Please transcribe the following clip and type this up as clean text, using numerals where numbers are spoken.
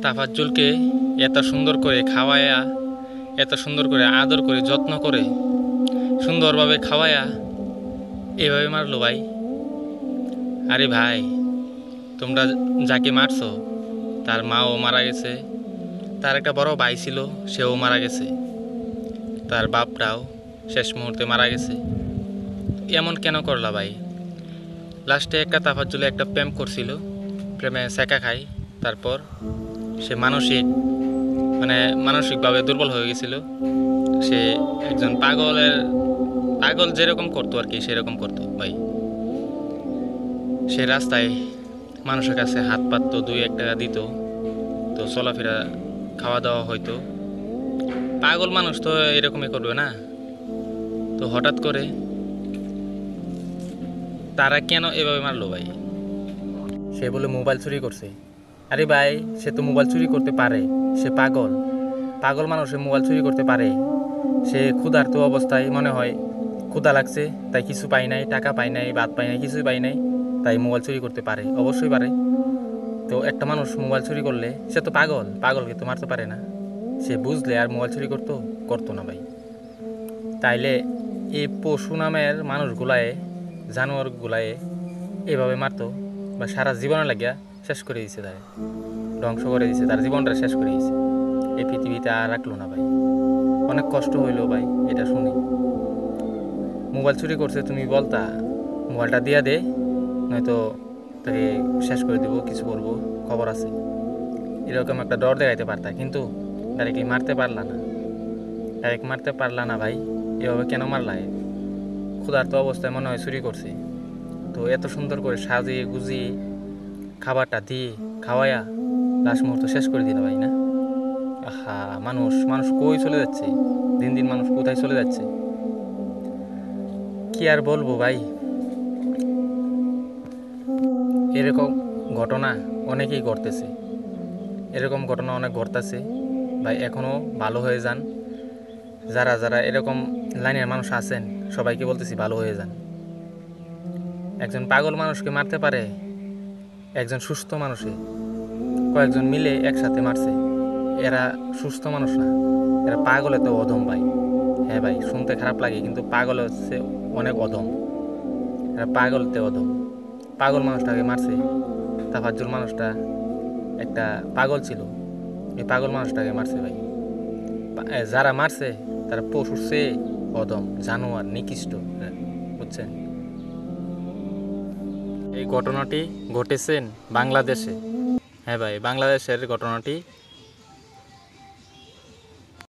তাফাজ্জুলকে এত সুন্দর করে খাওয়ায়া, এত সুন্দর করে আদর করে যত্ন করে সুন্দরভাবে খাওয়ায়া এভাবে মারলো ভাই। আরে ভাই, তোমরা যাকে মারছো তার মাও মারা গেছে, তার একটা বড় ভাই ছিল, সেও মারা গেছে, তার বাপটাও শেষ মুহূর্তে মারা গেছে। এমন কেন করলা ভাই? লাস্টে একটা তাফাজ্জুলে একটা প্রেম করছিল, প্রেমে সেকা খায়, তারপর সে মানসিকভাবে দুর্বল হয়ে গেছিল। সে একজন পাগল যেরকম করতো আর কি, সেরকম করতো ভাই। সে রাস্তায় মানুষের কাছে হাত পাততো, 2-1 টাকা দিত, তো চলাফেরা খাওয়া দাওয়া হয়তো। পাগল মানুষ তো এরকমই করবে না? তো হঠাৎ করে তারা কেন এভাবে মারলো ভাই? সে বলে মোবাইল চুরি করছে। আরে ভাই, সে তো মোবাইল চুরি করতে পারে, সে পাগল। পাগল মানুষে মোবাইল চুরি করতে পারে। সে ক্ষুধার্ত অবস্থায় মনে হয় ক্ষুধা লাগছে, তাই কিছু পাই নাই, টাকা পাই নাই, ভাত পাই নাই, কিছুই পাই নাই, তাই মোবাইল চুরি করতে পারে, অবশ্যই পারে। তো একটা মানুষ মোবাইল চুরি করলে সে তো পাগলকে তো মারতে পারে না। সে বুঝলে আর মোবাইল চুরি করতো না ভাই। তাইলে এই পশু নামের মানুষগুলায়, জানোয়ারগুলায় এভাবে মারতো বা সারা জীবনে লাগিয়া শেষ করে দিছে, তার ধ্বংস করে দিছে, তার জীবনটা শেষ করে দিছে। এই পৃথিবীতে আর রাখলো না ভাই। অনেক কষ্ট হইলো ভাই এটা শুনি। মোবাইল চুরি করছে, তুমি বলতা মোবাইলটা দিয়া দে, নয়তো তাকে শেষ করে দেবো, কিছু বলবো, খবর আছে, এরকম একটা ডর দেখাইতে পারতা। কিন্তু ডাইরেক্টলি মারতে পারলা না ভাই। এভাবে কেন মারলা? ক্ষুধার্ত অবস্থায় মনে হয় চুরি করছে, তো এত সুন্দর করে সাজিয়ে গুজিয়ে খাবারটা দিয়ে খাওয়াইয়া লাস্ট মুহূর্ত শেষ করে দিল ভাই, না? আহা, মানুষ কই চলে যাচ্ছে, দিন দিন মানুষ কোথায় চলে যাচ্ছে, কি আর বলবো ভাই। এরকম ঘটনা অনেকেই ঘটতেছে, এরকম ঘটনা অনেক ঘটতেছে ভাই। এখনও ভালো হয়ে যান, যারা যারা এরকম লাইনের মানুষ আছেন সবাইকে বলতেছি ভালো হয়ে যান। একজন পাগল মানুষকে মারতে পারে একজন সুস্থ মানুষে, কয়েকজন মিলে একসাথে মারছে, এরা সুস্থ মানুষ না, এরা পাগল, এত অধম ভাই। হ্যাঁ ভাই, শুনতে খারাপ লাগে, কিন্তু পাগল হচ্ছে অনেক অধম, এরা পাগলতে অধম। পাগল মানুষটাকে মারছে, তাফাজ্জুল মানুষটা একটা পাগল ছিল, এই পাগল মানুষটাকে মারছে ভাই। যারা মারছে তারা পশুর চেয়ে অধম, জানোয়ার, নিকৃষ্ট, বুঝছেন? এই ঘটনাটি ঘটেছেন বাংলাদেশে। হ্যাঁ ভাই, বাংলাদেশের ঘটনাটি